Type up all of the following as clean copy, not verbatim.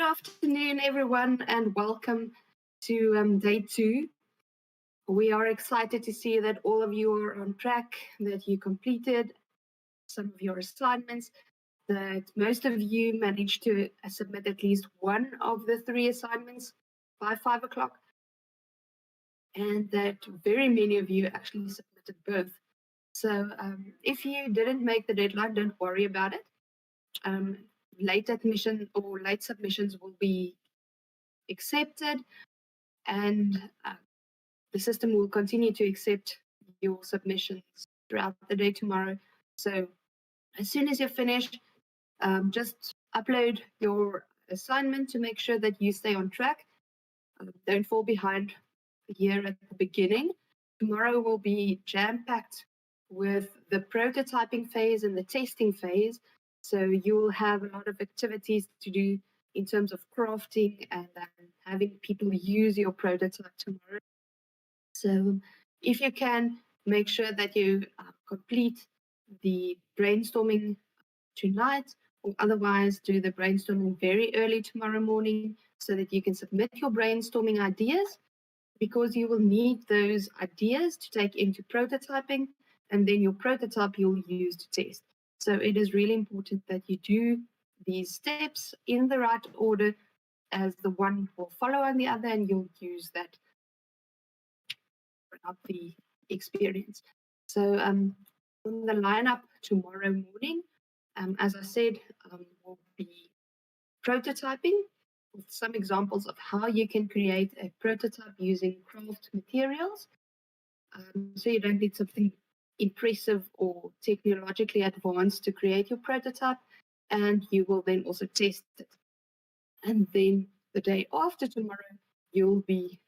Good afternoon, everyone, and welcome to day 2. We are excited to see that all of you are on track, that you completed some of your assignments, that most of you managed to submit at least one of the 3 assignments by 5 o'clock, and that very many of you actually submitted both. So if you didn't make the deadline, don't worry about it. Late admission or late submissions will be accepted, and the system will continue to accept your submissions throughout the day tomorrow. So as soon as you're finished, just upload your assignment to make sure that you stay on track. Don't fall behind here at the beginning. Tomorrow will be jam-packed with the prototyping phase and the testing phase. So you will have a lot of activities to do in terms of crafting and having people use your prototype tomorrow. So if you can, make sure that you complete the brainstorming tonight, or otherwise do the brainstorming very early tomorrow morning so that you can submit your brainstorming ideas, because you will need those ideas to take into prototyping, and then your prototype you'll use to test. So it is really important that you do these steps in the right order, as the one will follow on the other, and you'll use that throughout the experience. So on the lineup tomorrow morning, as I said, will be prototyping with some examples of how you can create a prototype using craft materials. So you don't need something impressive or technologically advanced to create your prototype, and you will then also test it. And then the day after tomorrow, you'll be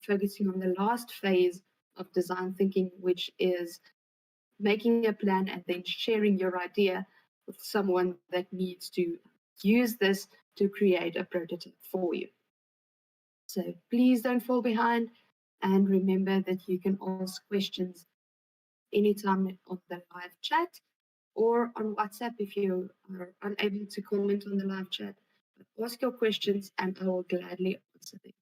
focusing on the last phase of design thinking, which is making a plan and then sharing your idea with someone that needs to use this to create a prototype for you. So please don't fall behind, and remember that you can ask questions anytime on the live chat or on WhatsApp if you are unable to comment on the live chat. But ask your questions and I will gladly answer them.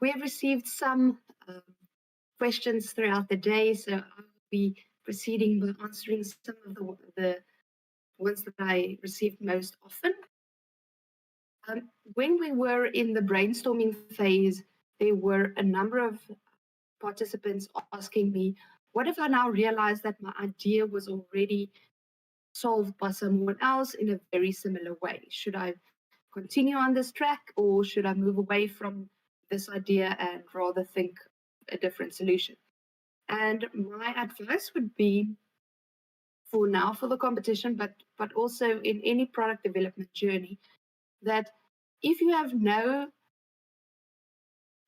We have received some questions throughout the day, so I'll be proceeding by answering some of the ones that I received most often. When we were in the brainstorming phase, there were a number of participants asking me, what if I now realize that my idea was already solved by someone else in a very similar way? Should I continue on this track, or should I move away from this idea and rather think a different solution? And my advice would be, for now, for the competition, but also in any product development journey, that if you have no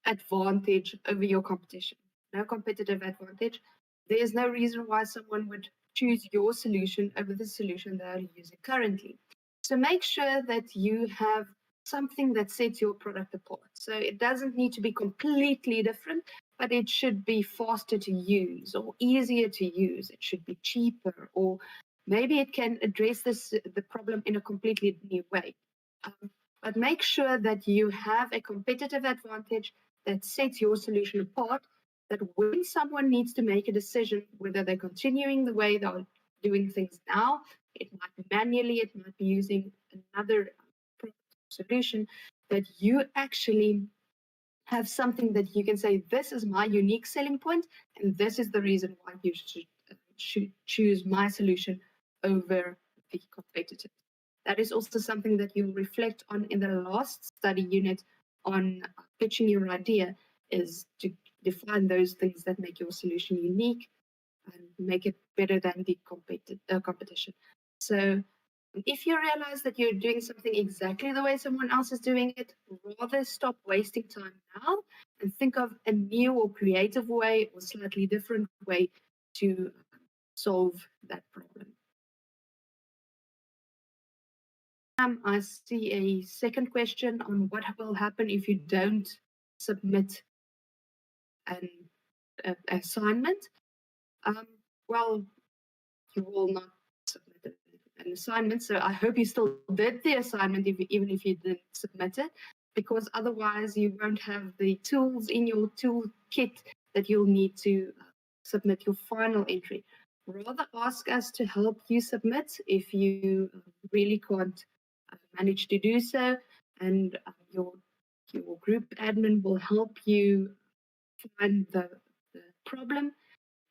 advantage over your competition, no competitive advantage, there is no reason why someone would choose your solution over the solution they are using currently. So make sure that you have something that sets your product apart. So it doesn't need to be completely different, but it should be faster to use or easier to use. It should be cheaper, or maybe it can address the problem in a completely new way. But make sure that you have a competitive advantage that sets your solution apart, that when someone needs to make a decision, whether they're continuing the way they're doing things now, it might be manually, it might be using another solution, that you actually have something that you can say, this is my unique selling point, and this is the reason why you should choose my solution over the competitor. That is also something that you'll reflect on in the last study unit on pitching your idea, is to define those things that make your solution unique and make it better than the competition. So if you realize that you're doing something exactly the way someone else is doing it, rather stop wasting time now and think of a new or creative way or slightly different way to solve that problem. I see a second question on what will happen if you don't submit an assignment. Well, you will not submit an assignment, so I hope you still did the assignment even if you didn't submit it, because otherwise you won't have the tools in your toolkit that you'll need to submit your final entry. Rather ask us to help you submit if you really can't manage to do so, and your group admin will help you find the problem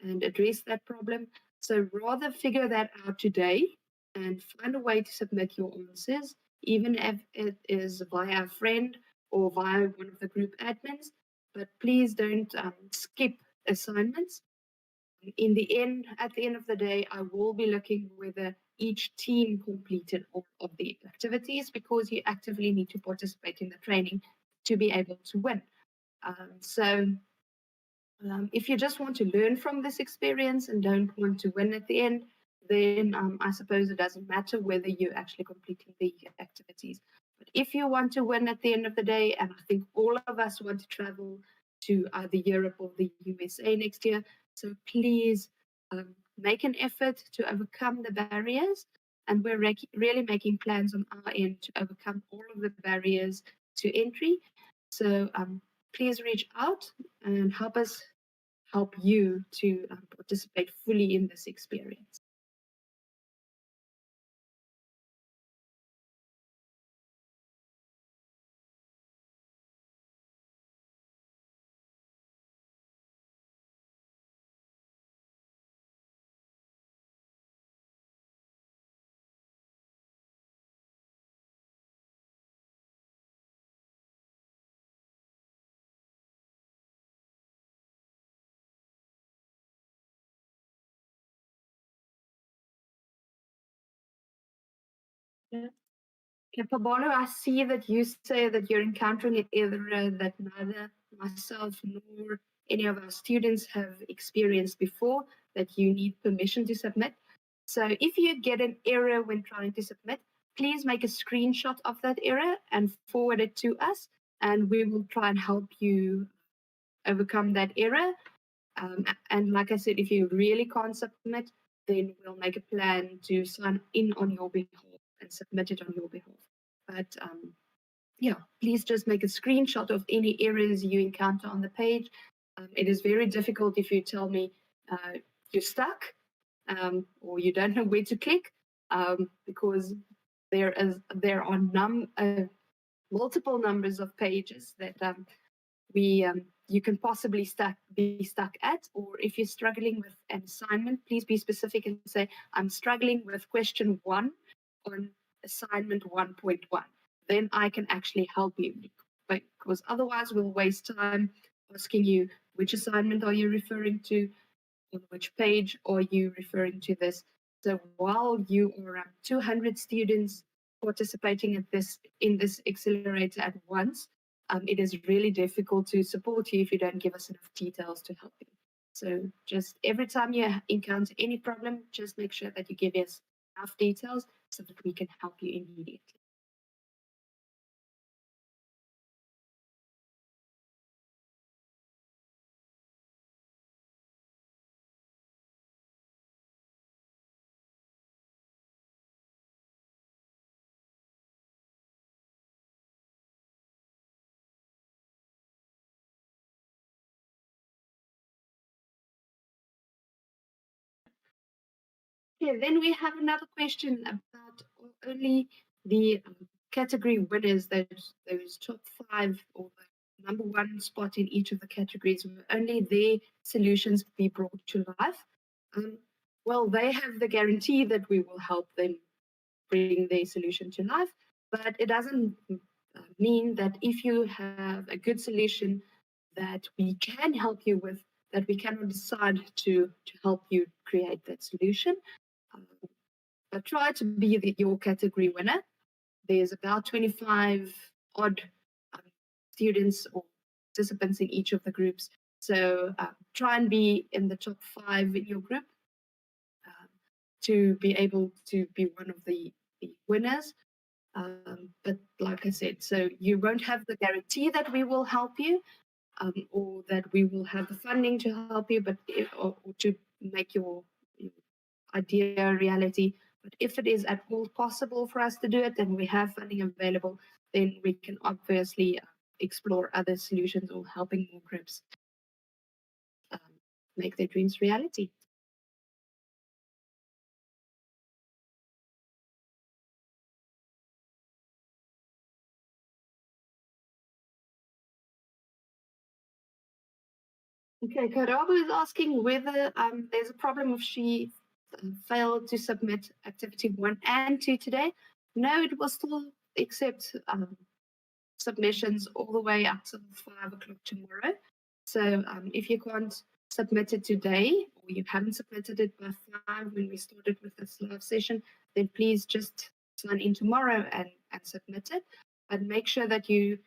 and address that problem. So rather figure that out today and find a way to submit your answers, even if it is via a friend or via one of the group admins. But please don't skip assignments. In the end, at the end of the day, I will be looking whether each team completed all of the activities, because you actively need to participate in the training to be able to win. If you just want to learn from this experience and don't want to win at the end, then I suppose it doesn't matter whether you're actually completing the activities. But if you want to win at the end of the day, and I think all of us want to travel to either Europe or the USA next year, so please make an effort to overcome the barriers. And we're really making plans on our end to overcome all of the barriers to entry. So please reach out and help you to participate fully in this experience. Yeah. Okay, Pablo, I see that you say that you're encountering an error that neither myself nor any of our students have experienced before, that you need permission to submit. So if you get an error when trying to submit, please make a screenshot of that error and forward it to us, and we will try and help you overcome that error. And like I said, if you really can't submit, then we'll make a plan to sign in on your behalf and submit it on your behalf. But yeah, please just make a screenshot of any errors you encounter on the page. It is very difficult if you tell me you're stuck or you don't know where to click, because there are multiple numbers of pages that you can possibly be stuck at. Or if you're struggling with an assignment, please be specific and say, I'm struggling with question 1 on assignment 1.1. Then I can actually help you, because otherwise we'll waste time asking you, which assignment are you referring to, on which page are you referring to this. So while you are 200 students participating in this accelerator at once, it is really difficult to support you if you don't give us enough details to help you. So just every time you encounter any problem, just make sure that you give us enough details so that we can help you immediately. Okay, then we have another question about only the category winners, those top 5 or the number 1 spot in each of the categories, will only their solutions be brought to life. Well, they have the guarantee that we will help them bring their solution to life, but it doesn't mean that if you have a good solution that we can help you with, that we cannot decide to help you create that solution. But try to be your category winner. There's about 25 odd students or participants in each of the groups. So try and be in the top 5 in your group to be able to be one of the winners. But like I said, so you won't have the guarantee that we will help you or that we will have the funding to help you, but or to make your idea a reality. But if it is at all possible for us to do it, then we have funding available, then we can obviously explore other solutions or helping more groups make their dreams reality. Okay, Karabu is asking whether there's a problem if she failed to submit activity 1 and 2 today. No, it will still accept submissions all the way up to 5 o'clock tomorrow. So if you can't submit it today, or you haven't submitted it by 5 when we started with this live session, then please just sign in tomorrow and submit it. But make sure that you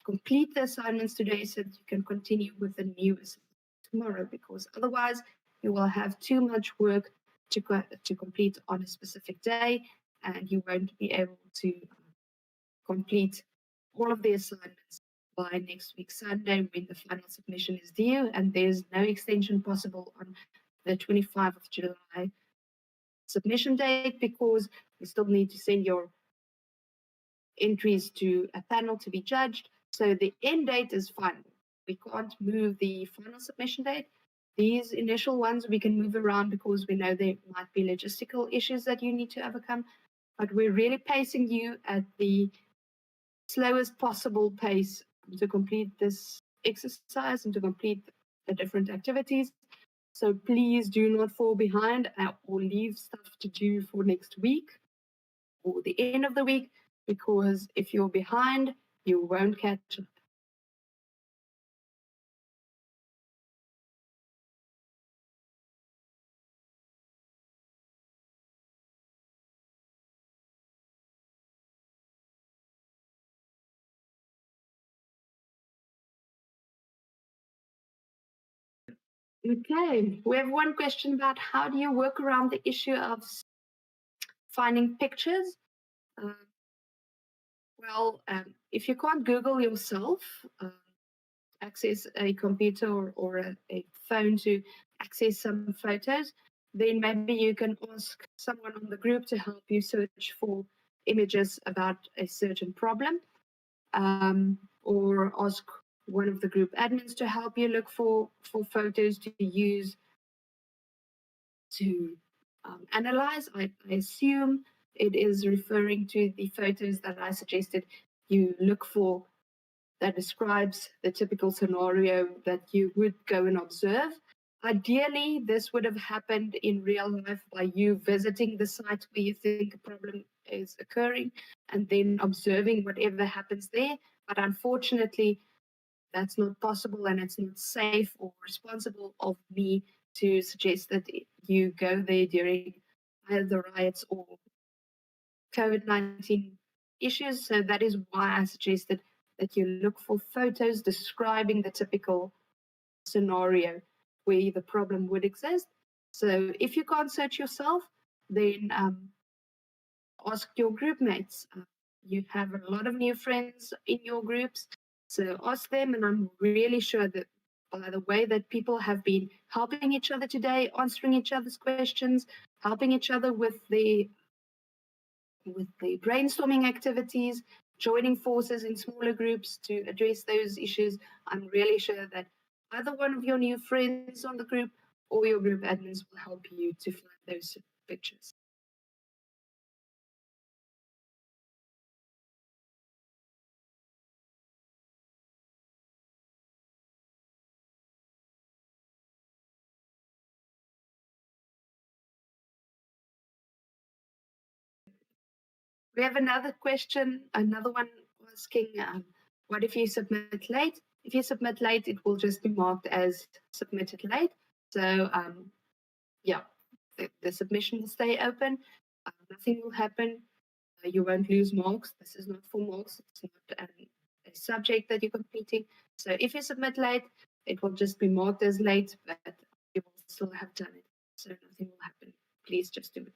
complete the assignments today so that you can continue with the new tomorrow, because otherwise you will have too much work to complete on a specific day, and you won't be able to complete all of the assignments by next week Sunday when the final submission is due, and there's no extension possible on the 25th of July submission date because you still need to send your entries to a panel to be judged. So the end date is final. We can't move the final submission date. These initial ones we can move around because we know there might be logistical issues that you need to overcome, but we're really pacing you at the slowest possible pace to complete this exercise and to complete the different activities. So please do not fall behind or leave stuff to do for next week or the end of the week, because if you're behind, you won't catch up. Okay, we have one question about how do you work around the issue of finding pictures? Uh, if you can't Google yourself, access a computer or a phone to access some photos, then maybe you can ask someone on the group to help you search for images about a certain problem, or ask one of the group admins to help you look for photos to use to analyze. I assume it is referring to the photos that I suggested you look for that describes the typical scenario that you would go and observe. Ideally, this would have happened in real life by you visiting the site where you think a problem is occurring and then observing whatever happens there. But unfortunately, that's not possible, and it's not safe or responsible of me to suggest that you go there during either the riots or COVID-19 issues. So that is why I suggested that you look for photos describing the typical scenario where the problem would exist. So if you can't search yourself, then ask your group mates. You have a lot of new friends in your groups, so ask them. And I'm really sure that by the way that people have been helping each other today, answering each other's questions, helping each other with the brainstorming activities, joining forces in smaller groups to address those issues, I'm really sure that either one of your new friends on the group or your group admins will help you to find those pictures. We have another question, another one asking, what if you submit late? If you submit late, it will just be marked as submitted late. So yeah, the submission will stay open. Nothing will happen. You won't lose marks. This is not for marks. It's not a subject that you're completing. So if you submit late, it will just be marked as late, but you will still have done it. So nothing will happen. Please just do it.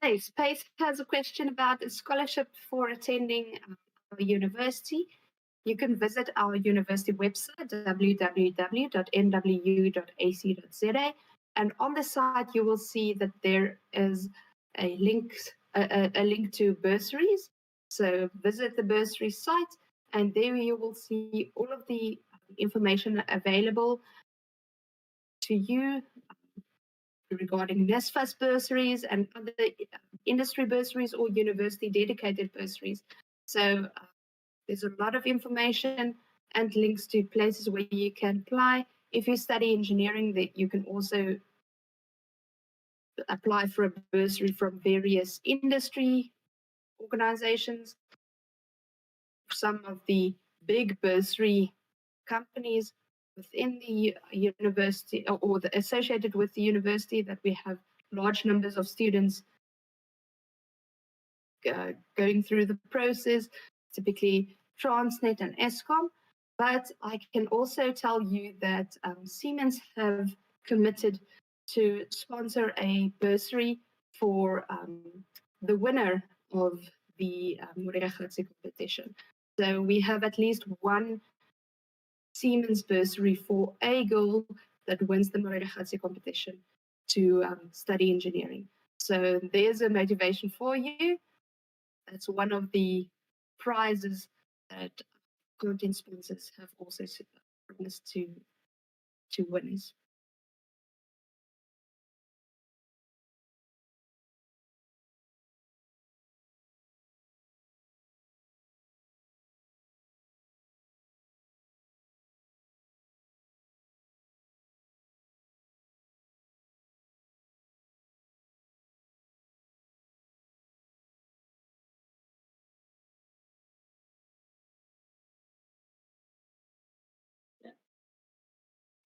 Okay, Space has a question about a scholarship for attending a university. You can visit our university website, www.nwu.ac.za, and on the site you will see that there is a link to bursaries. So visit the bursary site, and there you will see all of the information available to you regarding NSFAS bursaries and other industry bursaries or university dedicated bursaries. So there's a lot of information and links to places where you can apply. If you study engineering, that you can also apply for a bursary from various industry organizations. Some of the big bursary companies within the university or associated with the university that we have large numbers of students going through the process, typically Transnet and Eskom. But I can also tell you that Siemens have committed to sponsor a bursary for the winner of the Modiragatsi competition. So we have at least one Siemens bursary for a girl that wins the Modiragatsi competition to study engineering. So there's a motivation for you. That's one of the prizes that content sponsors have also promised to winners.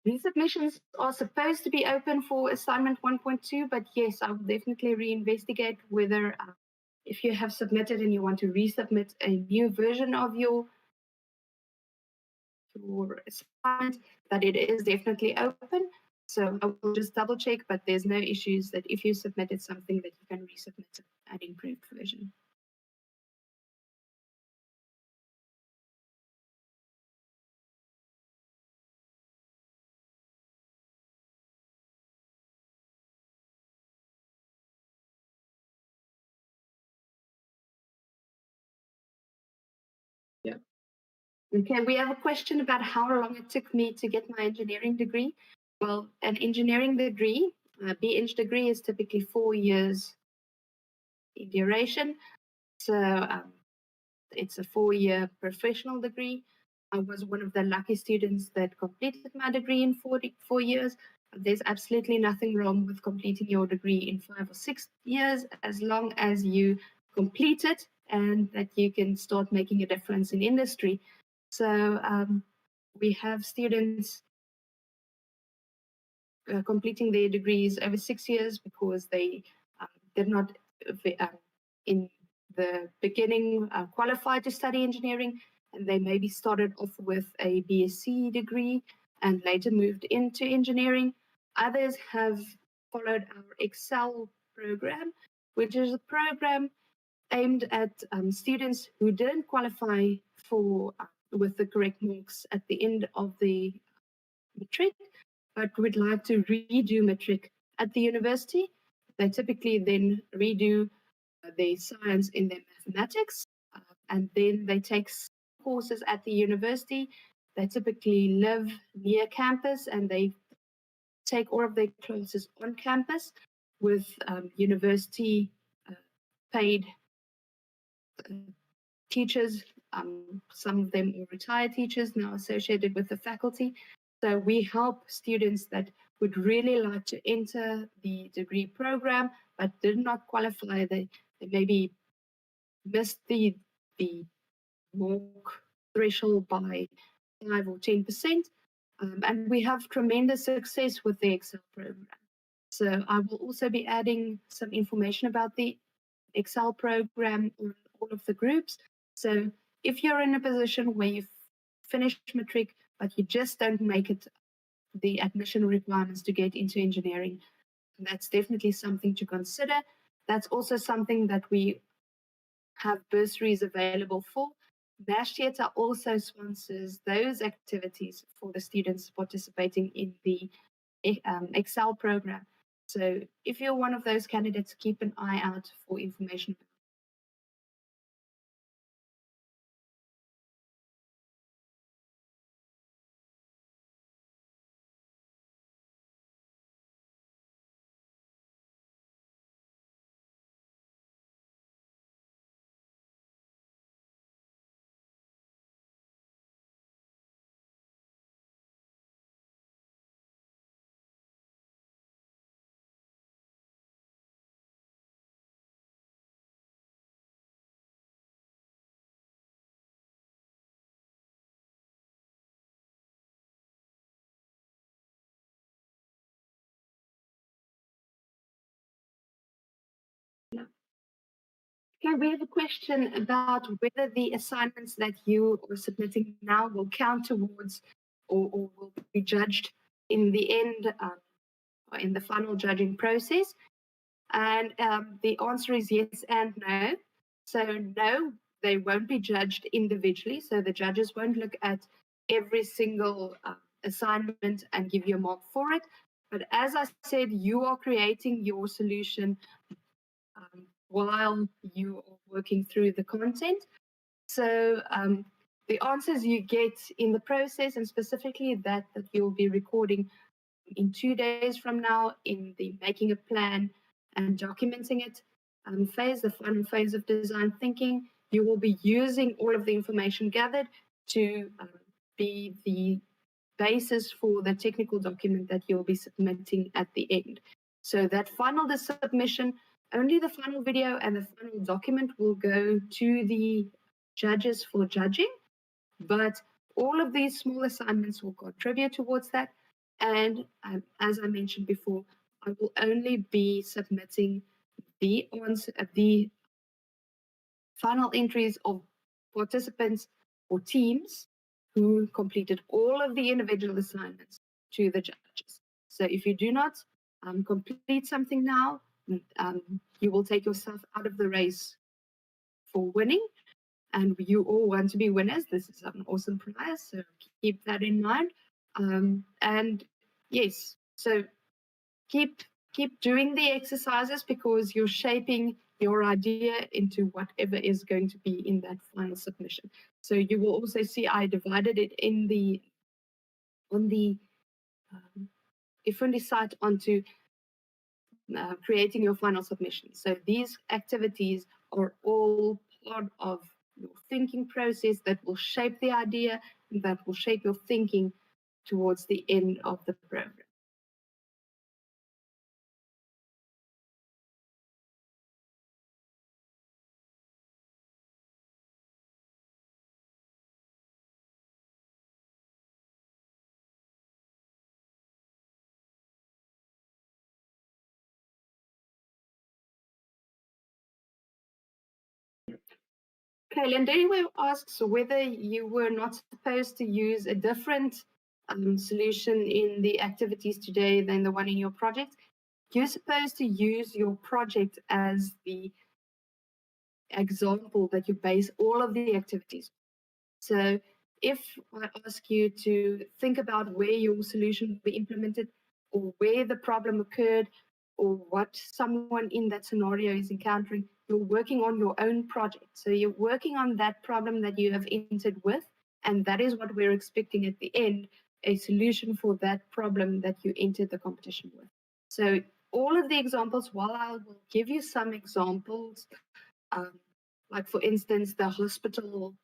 Resubmissions are supposed to be open for assignment 1.2, but yes, I will definitely reinvestigate whether if you have submitted and you want to resubmit a new version of your assignment, that it is definitely open. So I will just double check, but there's no issues that if you submitted something that you can resubmit an improved version. Yeah. Okay, we have a question about how long it took me to get my engineering degree. Well, an engineering degree, a BEng degree, is typically 4 years in duration. So it's a 4-year professional degree. I was one of the lucky students that completed my degree in 4 years. There's absolutely nothing wrong with completing your degree in 5 or 6 years as long as you complete it and that you can start making a difference in industry. So we have students completing their degrees over 6 years because they did not, in the beginning, qualify to study engineering, and they maybe started off with a BSc degree and later moved into engineering. Others have followed our Excel program, which is a program aimed at students who didn't qualify for with the correct marks at the end of the matric, but would like to redo matric at the university. They typically then redo their science in their mathematics, and then they take courses at the university. They typically live near campus, and they take all of their classes on campus with university paid teachers. Some of them are retired teachers now associated with the faculty. So we help students that would really like to enter the degree program but did not qualify. They maybe missed the mark threshold by 5 or 10%. And we have tremendous success with the Excel program. So I will also be adding some information about the Excel program on all of the groups. So if you're in a position where you've finished matric, but you just don't make it the admission requirements to get into engineering, that's definitely something to consider. That's also something that we have bursaries available for. Bash Theatre also sponsors those activities for the students participating in the Excel program. So if you're one of those candidates, keep an eye out for information. Okay, we have a question about whether the assignments that you are submitting now will count towards or will be judged in the end, or in the final judging process. And the answer is yes and no. So, no, they won't be judged individually. So, the judges won't look at every single assignment and give you a mark for it. But as I said, you are creating your solution while you are working through the content. So the answers you get in the process, and specifically that you'll be recording in 2 days from now in the making a plan and documenting it phase, the final phase of design thinking, you will be using all of the information gathered to be the basis for the technical document that you'll be submitting at the end. So that final submission, only the final video and the final document will go to the judges for judging, but all of these small assignments will contribute towards that. And as I mentioned before, I will only be submitting the final entries of participants or teams who completed all of the individual assignments to the judges. So if you do not complete something now, you will take yourself out of the race for winning. And you all want to be winners. This is an awesome prize, so keep that in mind. And yes, so keep doing the exercises because you're shaping your idea into whatever is going to be in that final submission. So you will also see I divided it on the Ifundi site onto creating your final submission. So these activities are all part of your thinking process that will shape the idea and that will shape your thinking towards the end of the program. Okay, Lendeliwe asks whether you were not supposed to use a different solution in the activities today than the one in your project. You're supposed to use your project as the example that you base all of the activities. So if I ask you to think about where your solution will be implemented, or where the problem occurred, or what someone in that scenario is encountering, you're working on your own project. So you're working on that problem that you have entered with, and that is what we're expecting at the end, a solution for that problem that you entered the competition with. So all of the examples, while I will give you some examples, um, like for instance, the hospital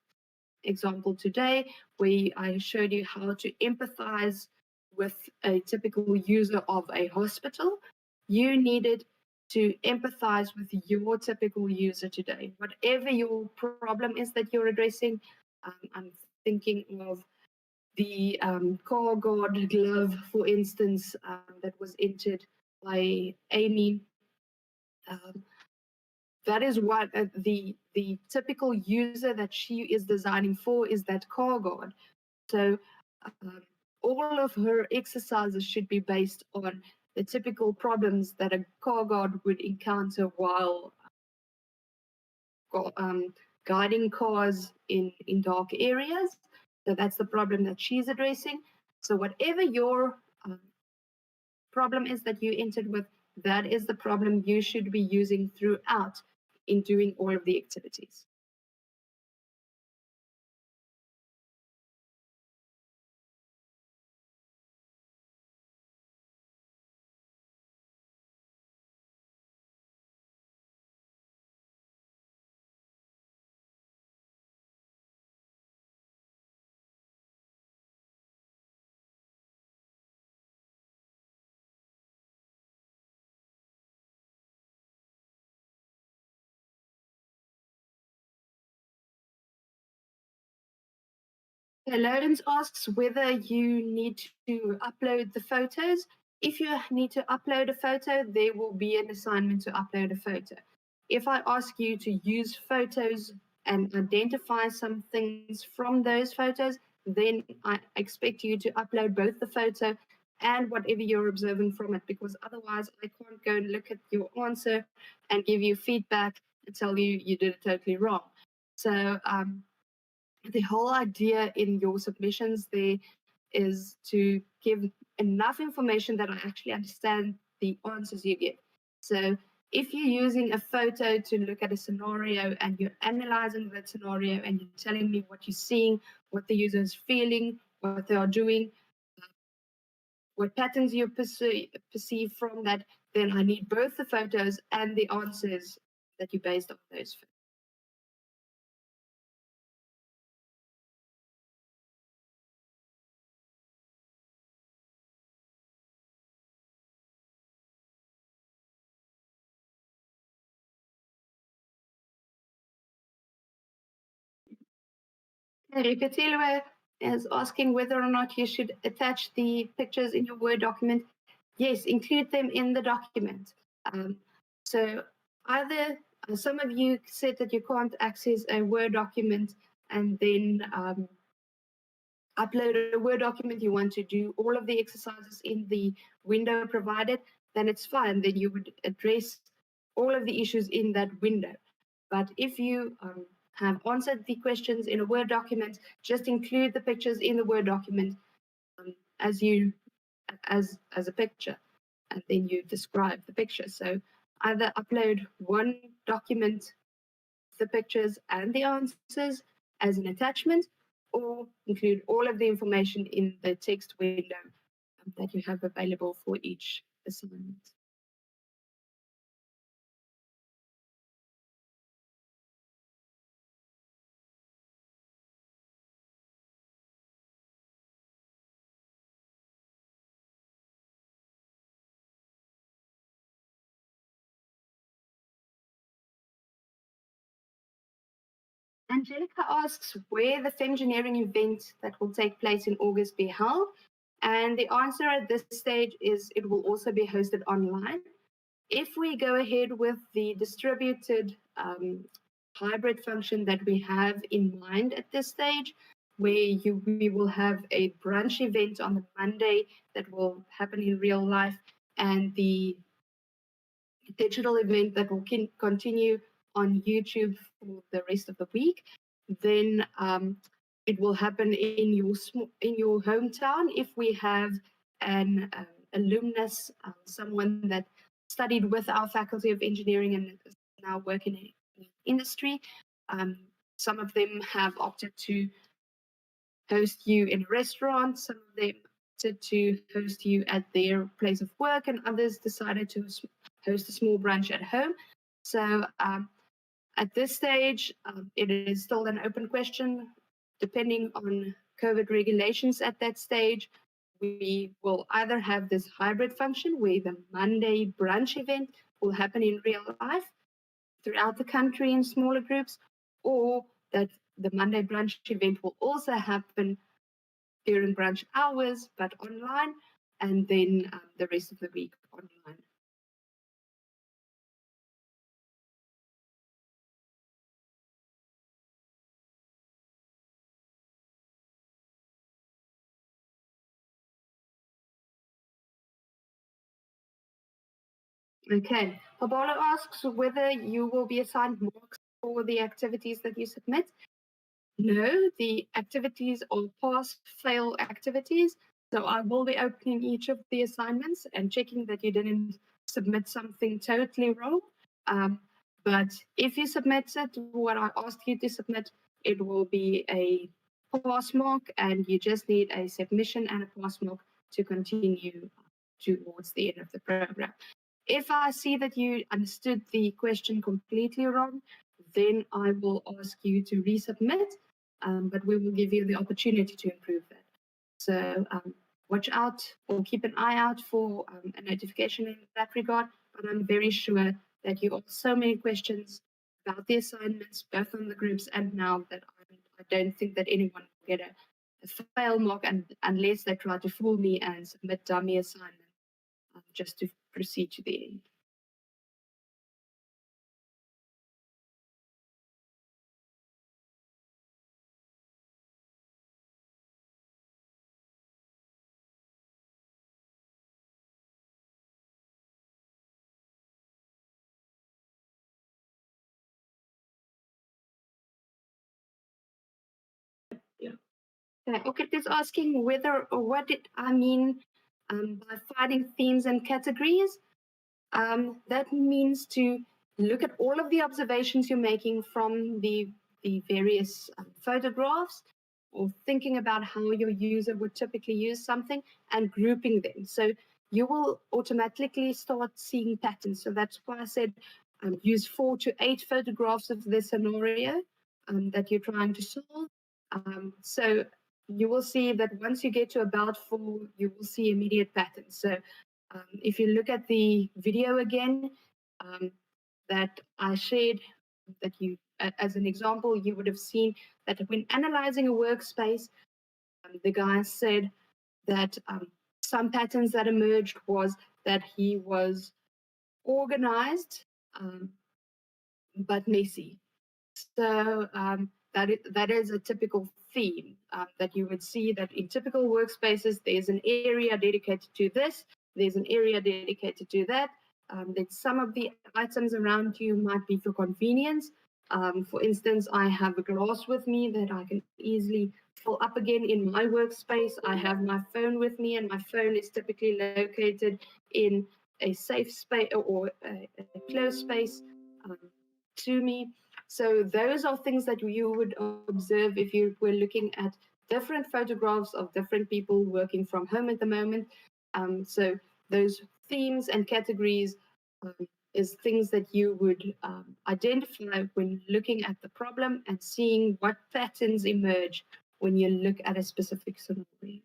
example today, where I showed you how to empathize with a typical user of a hospital, you needed to empathize with your typical user today. Whatever your problem is that you're addressing, I'm thinking of the car guard glove, for instance, that was entered by Amy. Um, that is what the typical user that she is designing for is that car guard. So all of her exercises should be based on the typical problems that a car guard would encounter while guiding cars in dark areas. So that's the problem that she's addressing. So whatever your problem is that you entered with, that is the problem you should be using throughout in doing all of the activities. Lawrence asks whether you need to upload the photos. If you need to upload a photo, there will be an assignment to upload a photo. If I ask you to use photos and identify some things from those photos, then I expect you to upload both the photo and whatever you're observing from it, because otherwise I can't go and look at your answer and give you feedback and tell you you did it totally wrong. So the whole idea in your submissions there is to give enough information that I actually understand the answers you give. So if you're using a photo to look at a scenario and you're analyzing that scenario and you're telling me what you're seeing, what the user is feeling, what they are doing, what patterns you perceive from that, then I need both the photos and the answers that you based on those photos. Rikatilwe is asking whether or not you should attach the pictures in your Word document. Yes, include them in the document. So either some of you said that you can't access a Word document and then upload a Word document, you want to do all of the exercises in the window provided, then it's fine. Then you would address all of the issues in that window. But if you have answered the questions in a Word document, just include the pictures in the Word document as a picture, and then you describe the picture. So either upload one document, the pictures and the answers as an attachment, or include all of the information in the text window that you have available for each assignment. Angelica asks where the Femgineering event that will take place in August be held. And the answer at this stage is it will also be hosted online. If we go ahead with the distributed hybrid function that we have in mind at this stage, where we will have a brunch event on the Monday that will happen in real life, and the digital event that will continue on YouTube for the rest of the week. Then it will happen in your hometown if we have an alumnus, someone that studied with our Faculty of Engineering and is now working in industry. Um, some of them have opted to host you in a restaurant. Some of them opted to host you at their place of work, and others decided to host a small brunch at home. So at this stage, it is still an open question. Depending on COVID regulations at that stage, we will either have this hybrid function where the Monday brunch event will happen in real life throughout the country in smaller groups, or that the Monday brunch event will also happen during brunch hours, but online, and then the rest of the week online. Okay. Pablo asks whether you will be assigned marks for the activities that you submit. No, the activities are pass-fail activities. So I will be opening each of the assignments and checking that you didn't submit something totally wrong. But if you submit it, what I asked you to submit, it will be a pass mark, and you just need a submission and a pass mark to continue towards the end of the program. If I see that you understood the question completely wrong, then I will ask you to resubmit, but we will give you the opportunity to improve that. So watch out or keep an eye out for a notification in that regard, but I'm very sure that you asked so many questions about the assignments, both on the groups and now, that I don't think that anyone will get a fail mark unless they try to fool me and submit dummy assignments just to proceed to the end. Yeah. Okay, is asking whether or what did I mean by finding themes and categories. That means to look at all of the observations you're making from the various photographs, or thinking about how your user would typically use something and grouping them. So you will automatically start seeing patterns. So that's why I said use 4 to 8 photographs of the scenario that you're trying to solve. So you will see that once you get to about 4, you will see immediate patterns. So if you look at the video again that I shared, that you, as an example, you would have seen that when analyzing a workspace, the guy said that some patterns that emerged was that he was organized but messy. So that is a typical theme that you would see, that in typical workspaces, there's an area dedicated to this, there's an area dedicated to that. That some of the items around you might be for convenience. For instance, I have a glass with me that I can easily fill up again in my workspace. I have my phone with me, and my phone is typically located in a safe space or a closed space to me. So those are things that you would observe if you were looking at different photographs of different people working from home at the moment. So those themes and categories is things that you would identify when looking at the problem and seeing what patterns emerge when you look at a specific scenario.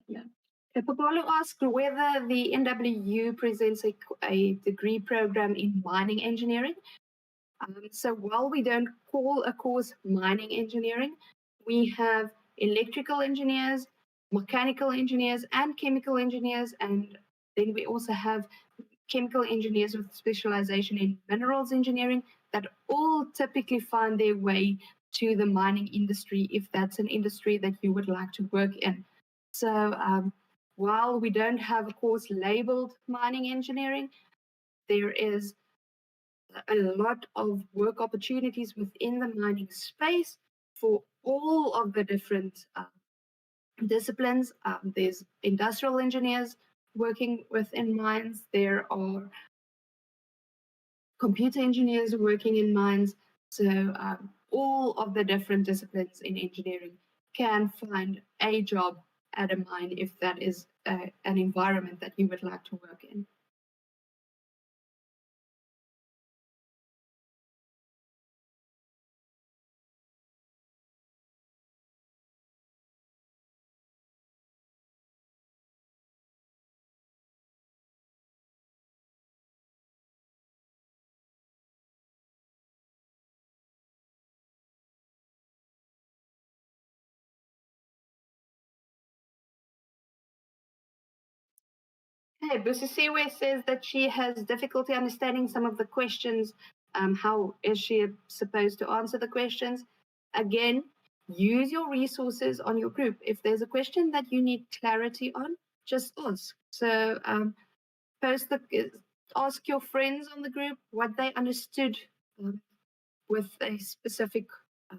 Yeah. Papalo asked whether the NWU presents a degree program in mining engineering. So while we don't call a course mining engineering, we have electrical engineers, mechanical engineers, and chemical engineers. And then we also have chemical engineers with specialization in minerals engineering that all typically find their way to the mining industry if that's an industry that you would like to work in. So while we don't have a course labeled mining engineering, there is a lot of work opportunities within the mining space for all of the different disciplines. There's industrial engineers working within mines. There are computer engineers working in mines. So all of the different disciplines in engineering can find a job at a mine if that is an environment that you would like to work in. Hey, Busisiwe says that she has difficulty understanding some of the questions. How is she supposed to answer the questions? Again, use your resources on your group. If there's a question that you need clarity on, just ask. So post the ask your friends on the group what they understood with a specific uh,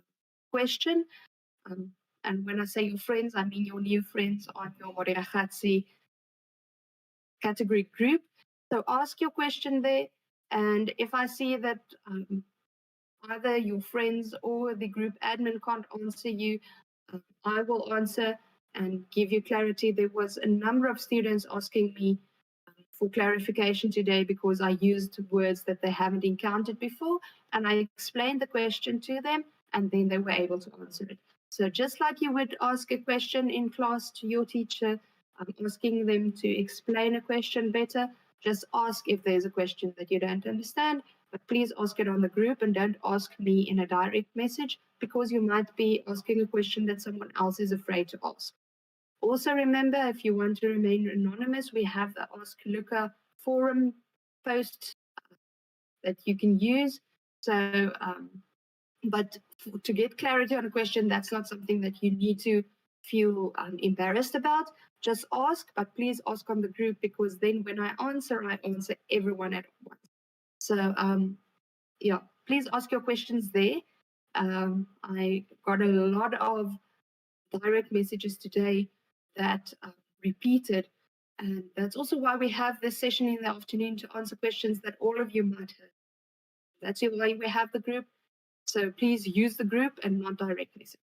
question. Um, and when I say your friends, I mean your new friends on your Modiragatsi category group. So ask your question there. And if I see that either your friends or the group admin can't answer you, I will answer and give you clarity. There was a number of students asking me for clarification today because I used words that they haven't encountered before. And I explained the question to them, and then they were able to answer it. So just like you would ask a question in class to your teacher, I'm asking them to explain a question better. Just ask if there's a question that you don't understand, but please ask it on the group and don't ask me in a direct message because you might be asking a question that someone else is afraid to ask. Also remember, if you want to remain anonymous, we have the Ask Luca forum post that you can use. So, but to get clarity on a question, that's not something that you need to feel embarrassed about. Just ask, but please ask on the group because then when I answer everyone at once. So, yeah, please ask your questions there. I got a lot of direct messages today that repeated. And that's also why we have this session in the afternoon to answer questions that all of you might have. That's why we have the group. So please use the group and not direct message.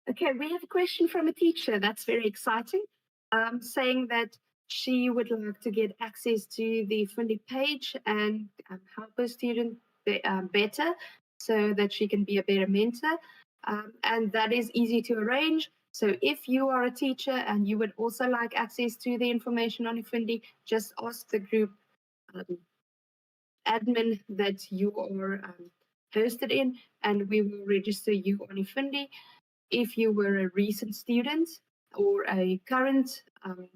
Okay, we have a question from a teacher. That's very exciting. Saying that she would like to get access to the Fundi page and help her student better so that she can be a better mentor. And that is easy to arrange. So if you are a teacher and you would also like access to the information on Fundi, just ask the group admin that you are hosted in, and we will register you on Fundi. If you were a recent student or a current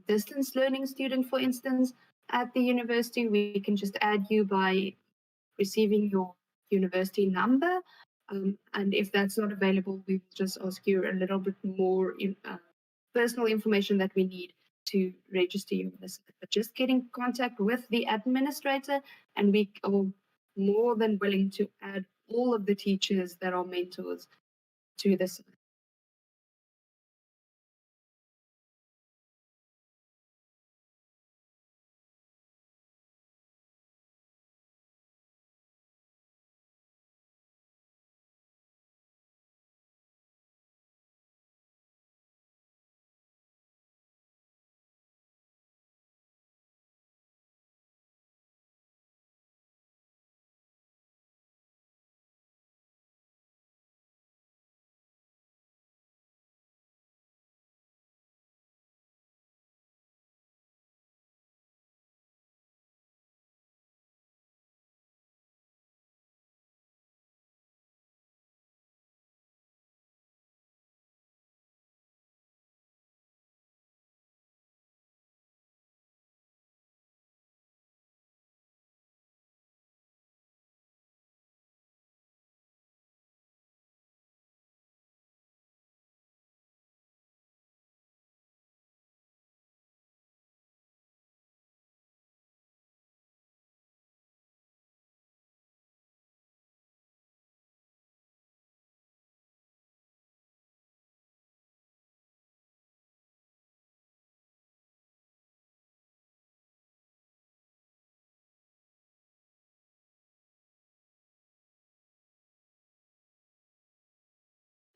distance learning student, for instance, at the university, we can just add you by receiving your university number. And if that's not available, we will just ask you a little bit more personal information that we need to register you on this. But just get in contact with the administrator, and we are more than willing to add all of the teachers that are mentors to this.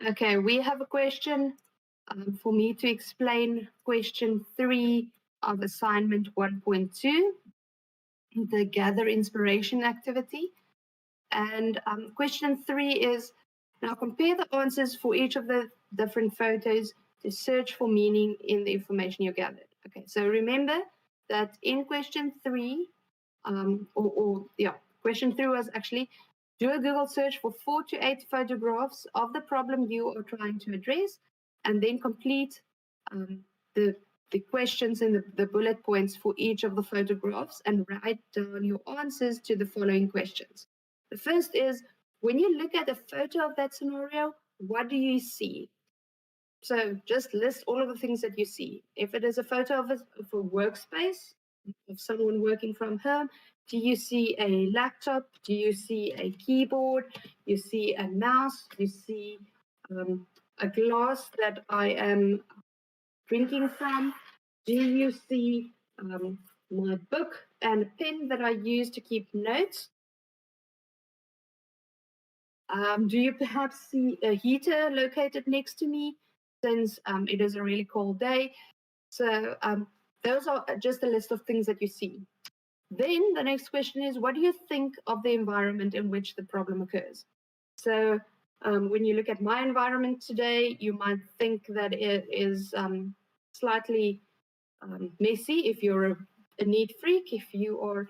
Okay, we have a question for me to explain question 3 of assignment 1.2, the gather inspiration activity. And question 3 is, now compare the answers for each of the different photos to search for meaning in the information you gathered. Okay, so remember that in question 3, question 3 was actually do a Google search for 4 to 8 photographs of the problem you are trying to address, and then complete the questions and the bullet points for each of the photographs and write down your answers to the following questions. The first is, when you look at a photo of that scenario, what do you see? So just list all of the things that you see. If it is a photo of a workspace, of someone working from home, do you see a laptop? Do you see a keyboard? You see a mouse? You see a glass that I am drinking from? Do you see my book and a pen that I use to keep notes? Do you perhaps see a heater located next to me, since it is a really cold day? So those are just a list of things that you see. Then the next question is, what do you think of the environment in which the problem occurs? So when you look at my environment today, you might think that it is slightly messy. If you're a neat freak, if you are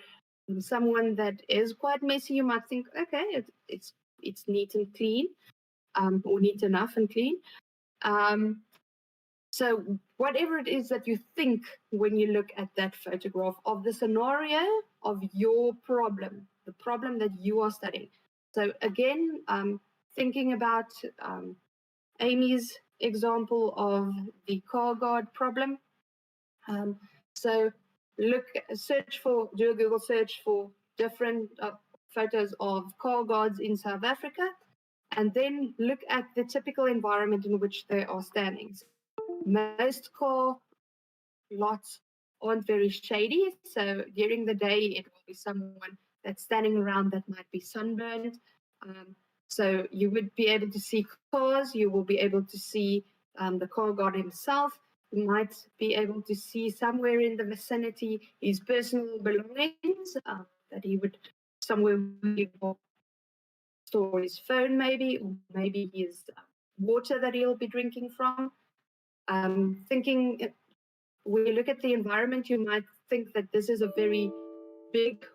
someone that is quite messy, you might think, okay, it's neat and clean, or neat enough and clean. So whatever it is that you think when you look at that photograph of the scenario of your problem, the problem that you are studying. So again, thinking about Amy's example of the car guard problem. So do a Google search for different photos of car guards in South Africa, and then look at the typical environment in which they are standing. Most car lots aren't very shady, so during the day it will be someone that's standing around that might be sunburned. So you would be able to see cars, you will be able to see the car guard himself. You might be able to see somewhere in the vicinity his personal belongings that he would somewhere store his phone, maybe, or maybe his water that he'll be drinking from. Thinking, when you look at the environment, you might think that this is a very big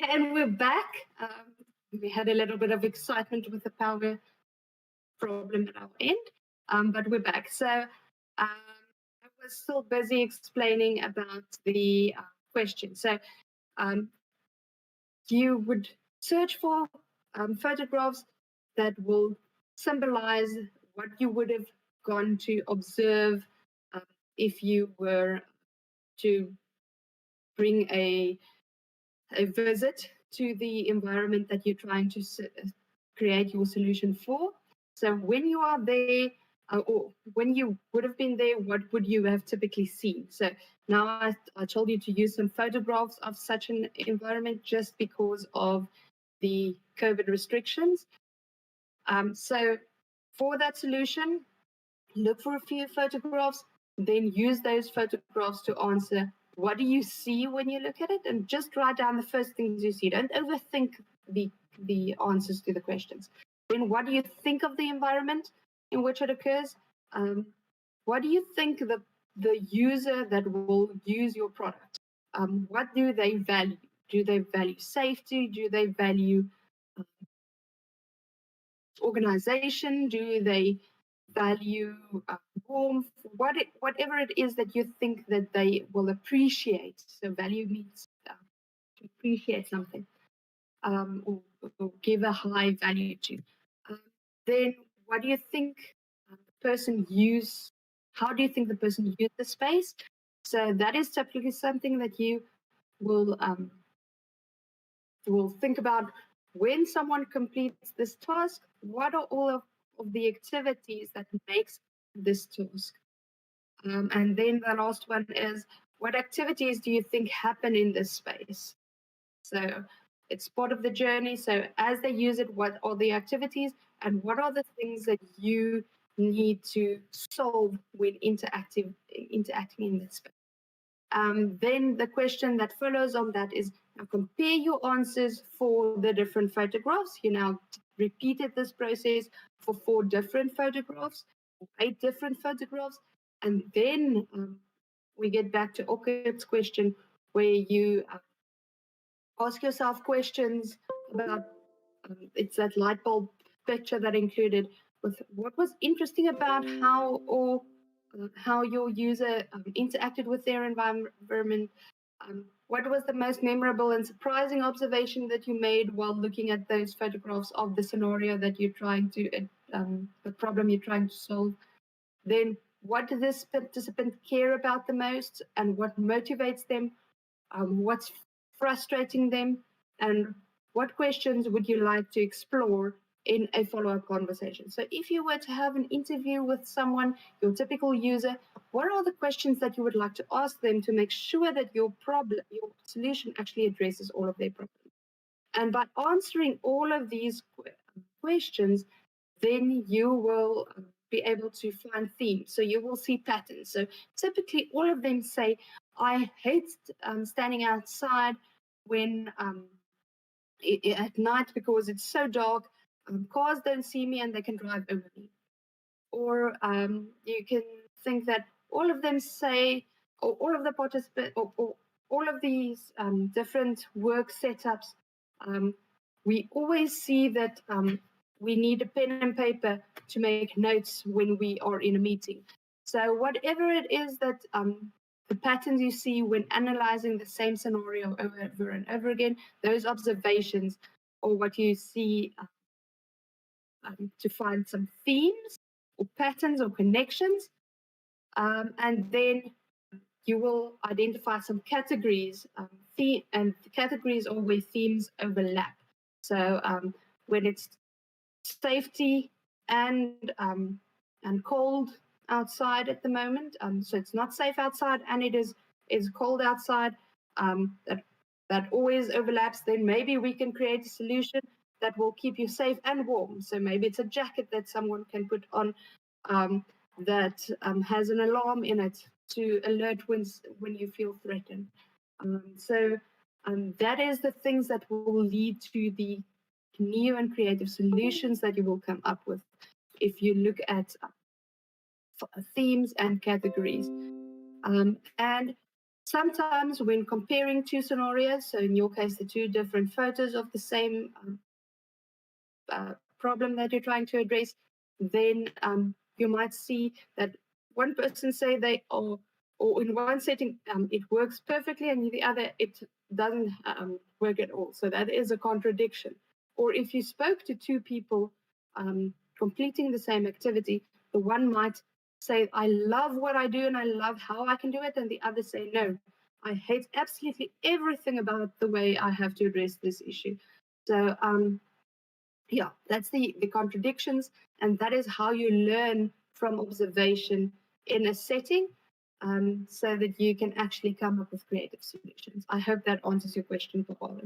Okay, and we're back. We had a little bit of excitement with the power problem at our end, but we're back. So I was still busy explaining about the question. So you would search for photographs that will symbolize what you would have gone to observe if you were to bring a visit to the environment that you're trying to create your solution for. So when you are there, or when you would have been there, what would you have typically seen? So now I told you to use some photographs of such an environment just because of the COVID restrictions. So for that solution, look for a few photographs, then use those photographs to answer what do you see when you look at it, and just write down the first things you see. Don't overthink the answers to the questions. Then what do you think of the environment in which it occurs? What do you think the user that will use your product, what do they value? Do they value safety? Do they value organization? Do they value warmth? Whatever it is that you think that they will appreciate. So value means to appreciate something, or give a high value to. Then what do you think the person use? How do you think the person used the space? So that is typically something that you will think about when someone completes this task. What are all of the activities that makes this task? And then the last one is, what activities do you think happen in this space? So it's part of the journey. So as they use it, what are the activities, and what are the things that you need to solve when interacting in this space? Then the question that follows on that is, now compare your answers for the different photographs. You now repeated this process for 4 different photographs, 8 different photographs, and then we get back to Orchid's question, where you ask yourself questions about, it's that light bulb picture that included with what was interesting about how your user interacted with their environment. What was the most memorable and surprising observation that you made while looking at those photographs of the scenario that you're trying to, the problem you're trying to solve? Then what does this participant care about the most, and what motivates them? What's frustrating them? And what questions would you like to explore in a follow-up conversation? So if you were to have an interview with someone, your typical user, what are the questions that you would like to ask them to make sure that your solution actually addresses all of their problems? And by answering all of these questions, then you will be able to find themes. So you will see patterns. So typically all of them say, I hate standing outside when at night because it's so dark, cars don't see me and they can drive over me. Or you can think that all of them say, or all of the participants, or all of these different work setups, we always see that we need a pen and paper to make notes when we are in a meeting. So whatever it is that the patterns you see when analyzing the same scenario over and over again, those observations, or what you see to find some themes or patterns or connections, and then you will identify some categories, and the categories are where themes overlap. So when it's safety and cold outside at the moment, so it's not safe outside and it is cold outside, that always overlaps. Then maybe we can create a solution that will keep you safe and warm. So maybe it's a jacket that someone can put on that has an alarm in it to alert when you feel threatened. So that is the things that will lead to the new and creative solutions that you will come up with if you look at themes and categories. And Sometimes when comparing two scenarios, so in your case, the two different photos of the same problem that you're trying to address, then you might see that one person say they are, or in one setting it works perfectly, and in the other it doesn't work at all. So that is a contradiction. Or if you spoke to two people completing the same activity, the one might say, I love what I do and I love how I can do it, and the other say, no, I hate absolutely everything about the way I have to address this issue. So yeah, that's the contradictions, and that is how you learn from observation in a setting, so that you can actually come up with creative solutions. I hope that answers your question, Paolo.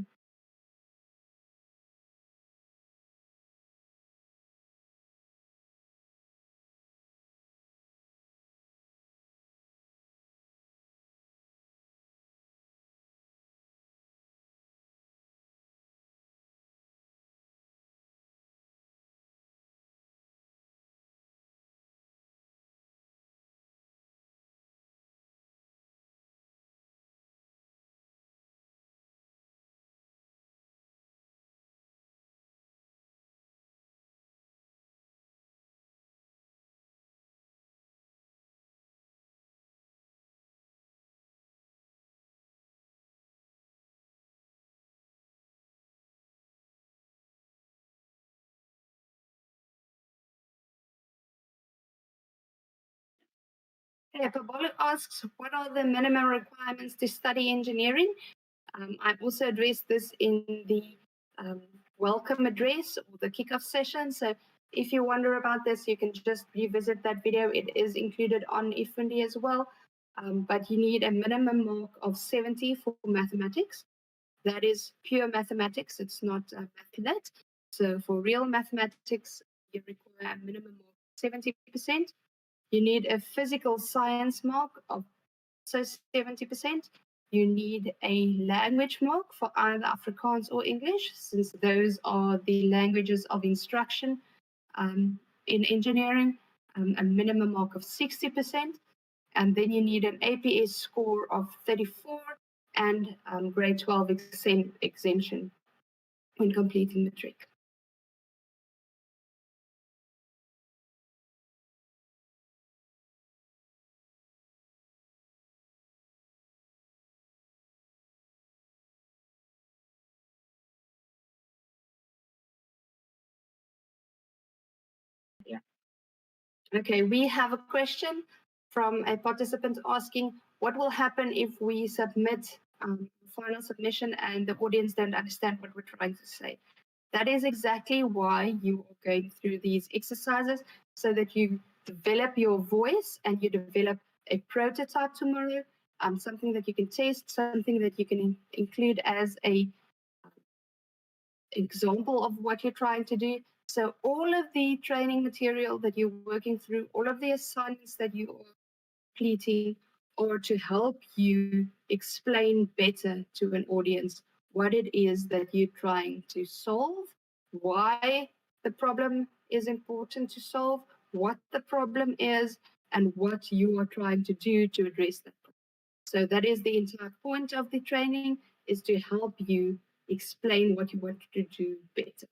Yeah, Paolo asks, what are the minimum requirements to study engineering? I've also addressed this in the welcome address or the kickoff session. So if you wonder about this, you can just revisit that video. It is included on eFundi as well. But you need a minimum mark of 70 for mathematics. That is pure mathematics. It's not mathnet. So for real mathematics, you require a minimum of 70%. You need a physical science mark of also 70%. You need a language mark for either Afrikaans or English, since those are the languages of instruction in engineering, a minimum mark of 60%. And then you need an APS score of 34 and grade 12 exemption when completing matric. Yeah. Okay, we have a question from a participant asking, what will happen if we submit final submission and the audience don't understand what we're trying to say? That is exactly why you are going through these exercises, so that you develop your voice and you develop a prototype tomorrow, something that you can test, something that you can include as a example of what you're trying to do. So all of the training material that you're working through, all of the assignments that you are completing, are to help you explain better to an audience what it is that you're trying to solve, why the problem is important to solve, what the problem is, and what you are trying to do to address that problem. So that is the entire point of the training, is to help you explain what you want to do better.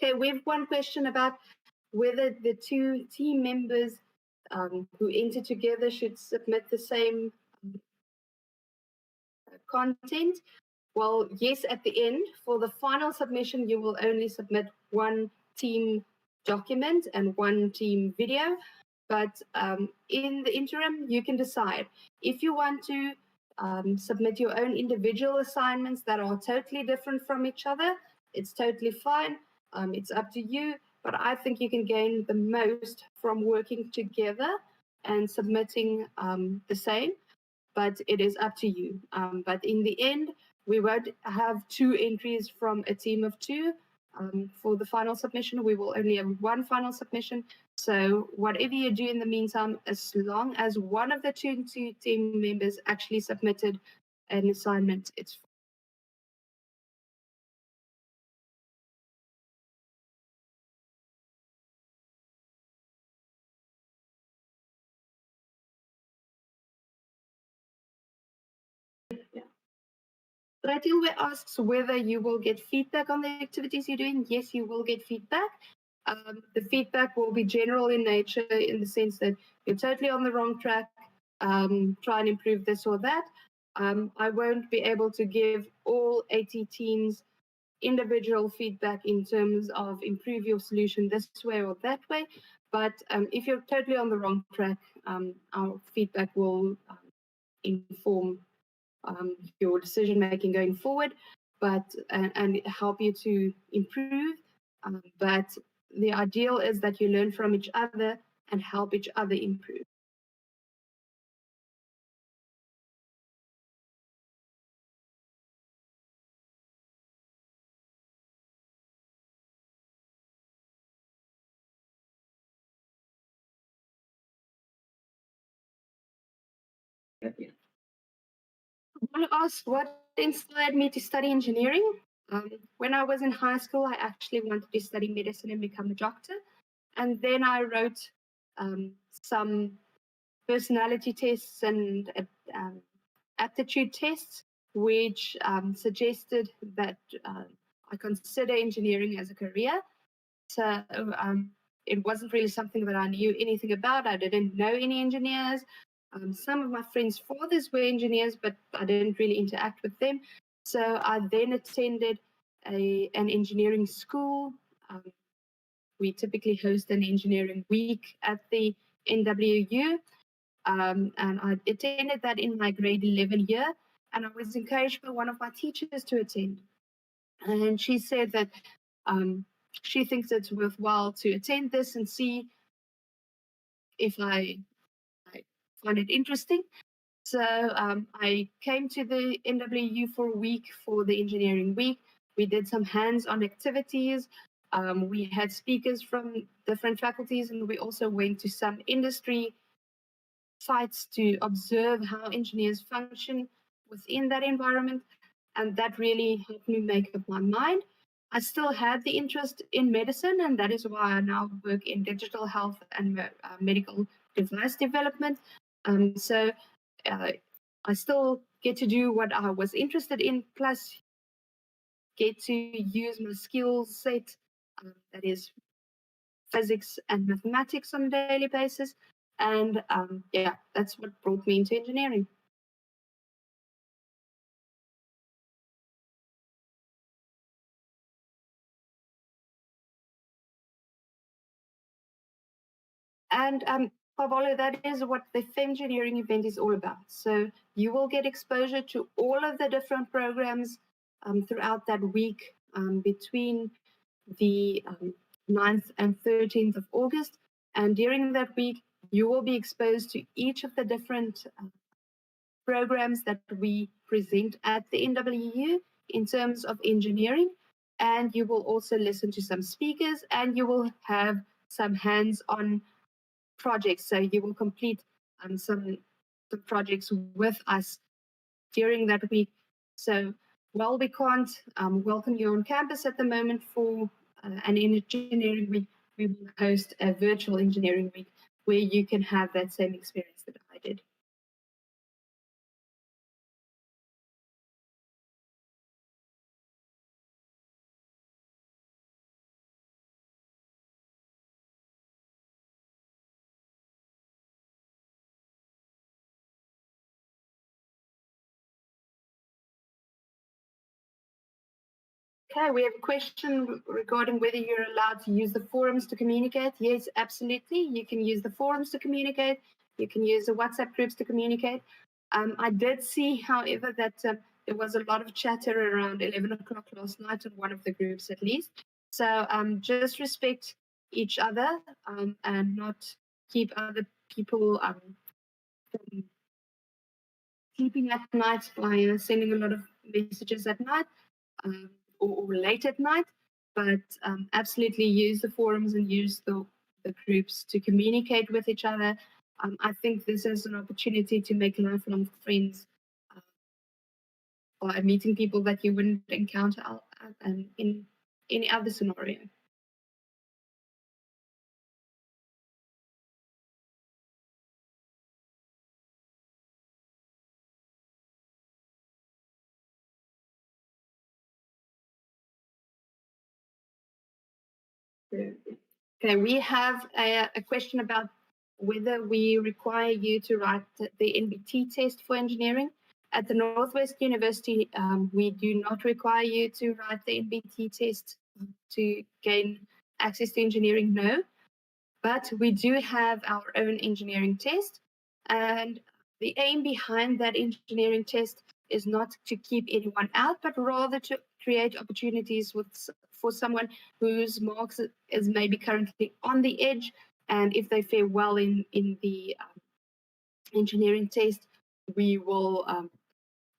Okay, we have one question about whether the two team members who enter together should submit the same content. Well, yes, at the end, for the final submission, you will only submit one team document and one team video. But in the interim, you can decide if you want to submit your own individual assignments that are totally different from each other. It's totally fine. It's up to you. But I think you can gain the most from working together and submitting the same. But it is up to you. But in the end, we won't have two entries from a team of two. For the final submission, we will only have one final submission. So whatever you do in the meantime, as long as one of the two team members actually submitted an assignment, it's fine. Ratilwe asks whether you will get feedback on the activities you're doing. Yes, you will get feedback. The feedback will be general in nature, in the sense that you're totally on the wrong track, try and improve this or that. I won't be able to give all 80 teams individual feedback in terms of improve your solution this way or that way. But if you're totally on the wrong track, our feedback will inform your decision making going forward, but and help you to improve. But the ideal is that you learn from each other and help each other improve. I want to ask what inspired me to study engineering. When I was in high school, I actually wanted to study medicine and become a doctor. And then I wrote some personality tests and aptitude tests, which suggested that I consider engineering as a career. So it wasn't really something that I knew anything about. I didn't know any engineers. Some of my friends' fathers were engineers, but I didn't really interact with them. So I then attended an engineering school. We typically host an engineering week at the NWU. And I attended that in my grade 11 year. And I was encouraged by one of my teachers to attend. And she said that she thinks it's worthwhile to attend this and see if I find it interesting. So I came to the NWU for a week for the engineering week. We did some hands-on activities. We had speakers from different faculties, and we also went to some industry sites to observe how engineers function within that environment. And that really helped me make up my mind. I still had the interest in medicine, and that is why I now work in digital health and medical device development. So I still get to do what I was interested in, plus get to use my skill set, that is physics and mathematics, on a daily basis. And yeah, that's what brought me into engineering. And Pavolo, that is what the Femgineering event is all about. So you will get exposure to all of the different programs throughout that week between the 9th and 13th of August. And during that week, you will be exposed to each of the different programs that we present at the NWU in terms of engineering. And you will also listen to some speakers, and you will have some hands-on projects. So you will complete some projects with us during that week. So while we can't welcome you on campus at the moment for an engineering week, we will host a virtual engineering week where you can have that same experience that I did. Okay, we have a question regarding whether you're allowed to use the forums to communicate. Yes, absolutely. You can use the forums to communicate. You can use the WhatsApp groups to communicate. I did see, however, that there was a lot of chatter around 11 o'clock last night in one of the groups, at least. So just respect each other and not keep other people from sleeping at night by sending a lot of messages at night. Or late at night, but absolutely use the forums and use the the groups to communicate with each other. I think this is an opportunity to make lifelong friends by meeting people that you wouldn't encounter in any other scenario. Okay, we have a question about whether we require you to write the NBT test for engineering. At the Northwest University, we do not require you to write the NBT test to gain access to engineering, no. But we do have our own engineering test. And the aim behind that engineering test is not to keep anyone out, but rather to create opportunities for someone whose marks is maybe currently on the edge. And if they fare well in the engineering test, we will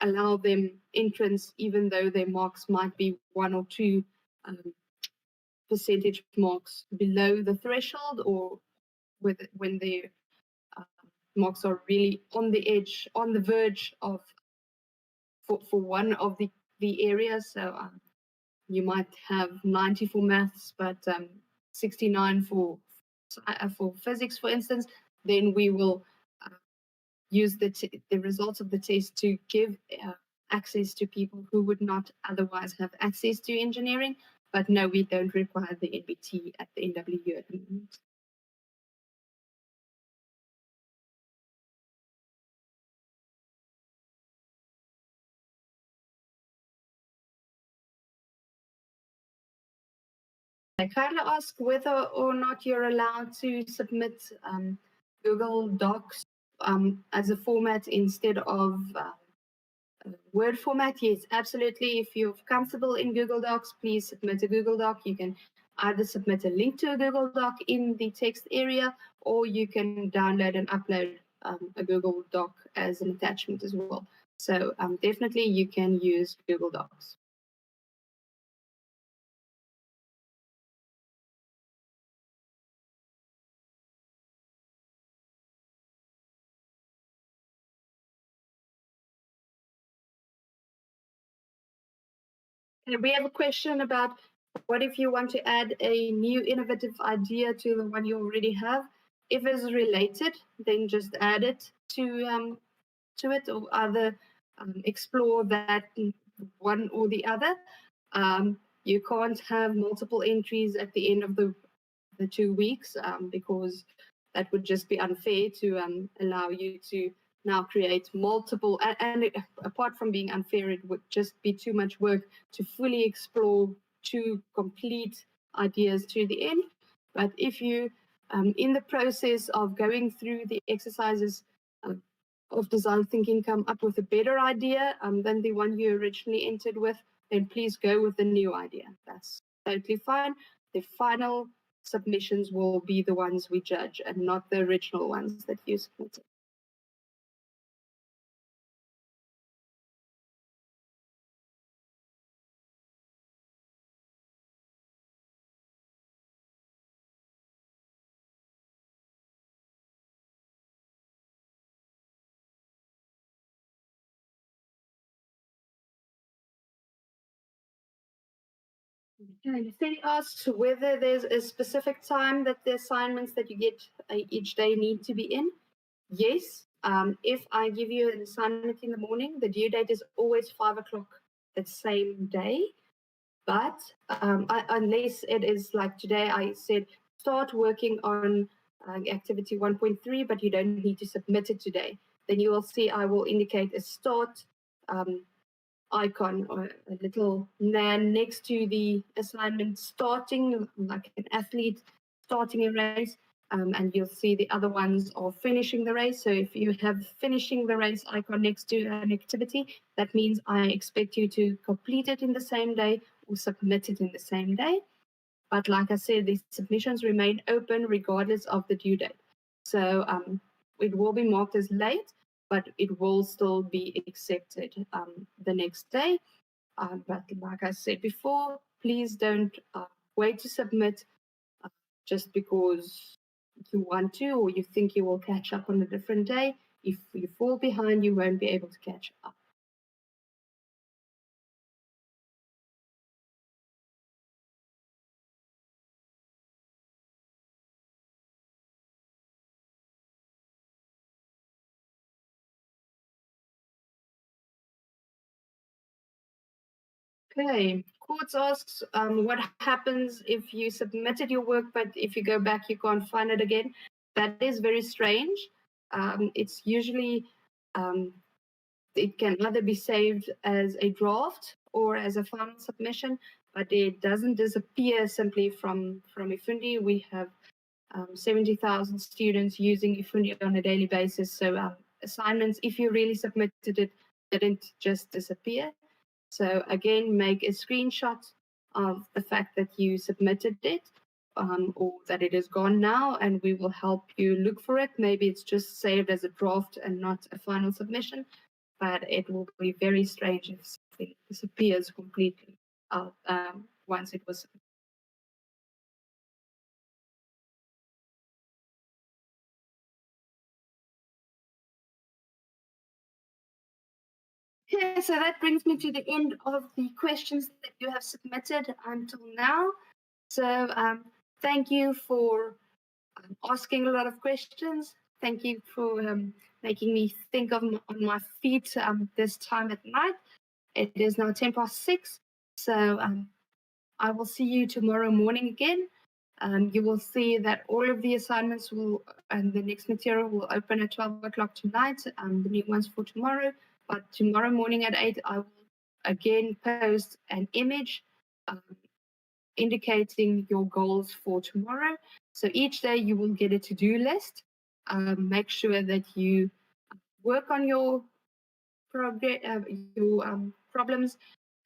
allow them entrance, even though their marks might be 1 or 2 percentage marks below the threshold, or when their marks are really on the edge, on the verge of for one of the areas. So you might have 90 for maths, but 69 for physics, for instance. Then we will use the results of the test to give access to people who would not otherwise have access to engineering. But no, we don't require the NBT at the NWU at the moment. I kindly ask whether or not you're allowed to submit Google Docs as a format instead of Word format. Yes, absolutely. If you're comfortable in Google Docs, please submit a Google Doc. You can either submit a link to a Google Doc in the text area, or you can download and upload a Google Doc as an attachment as well. So definitely you can use Google Docs. And we have a question about what if you want to add a new innovative idea to the one you already have? If it's related, then just add it to it, or either explore that one or the other. You can't have multiple entries at the end of the 2 weeks because that would just be unfair to allow you to now create multiple, and apart from being unfair, it would just be too much work to fully explore 2 complete ideas to the end. But if you in the process of going through the exercises of design thinking come up with a better idea than the one you originally entered with, then please go with the new idea. That's totally fine. The final submissions will be the ones we judge and not the original ones that you submitted. Okay. They asked whether there's a specific time that the assignments that you get each day need to be in. Yes. If I give you an assignment in the morning, the due date is always 5 o'clock that same day. But unless it is like today, I said start working on activity 1.3, but you don't need to submit it today. Then you will see I will indicate a start icon or a little man next to the assignment starting, like an athlete starting a race. And you'll see the other ones are finishing the race. So if you have finishing the race icon next to an activity, that means I expect you to complete it in the same day or submit it in the same day. But like I said, the submissions remain open regardless of the due date. So it will be marked as late, but it will still be accepted the next day. But like I said before, please don't wait to submit just because you want to, or you think you will catch up on a different day. If you fall behind, you won't be able to catch up. Okay, Quartz asks, what happens if you submitted your work, but if you go back, you can't find it again? That is very strange. It's usually, it can either be saved as a draft or as a final submission, but it doesn't disappear simply from Ifundi. We have 70,000 students using Ifundi on a daily basis. So assignments, if you really submitted it, didn't just disappear. So again, make a screenshot of the fact that you submitted it, or that it is gone now, and we will help you look for it. Maybe it's just saved as a draft and not a final submission, but it will be very strange if something disappears completely once it was. Okay, so that brings me to the end of the questions that you have submitted until now. So thank you for asking a lot of questions. Thank you for making me think on my feet this time at night. It is now 6:10. So I will see you tomorrow morning again. You will see that all of the assignments and the next material will open at 12 o'clock tonight, the new ones for tomorrow. But tomorrow morning at 8, I will again post an image um, indicating your goals for tomorrow. So each day you will get a to-do list. Make sure that you work on your problems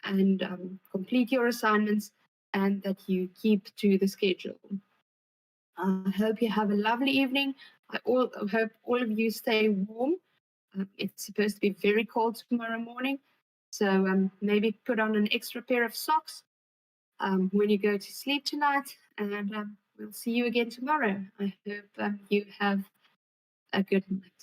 and complete your assignments, and that you keep to the schedule. I hope you have a lovely evening. I hope all of you stay warm. It's supposed to be very cold tomorrow morning, so maybe put on an extra pair of socks when you go to sleep tonight, and we'll see you again tomorrow. I hope you have a good night.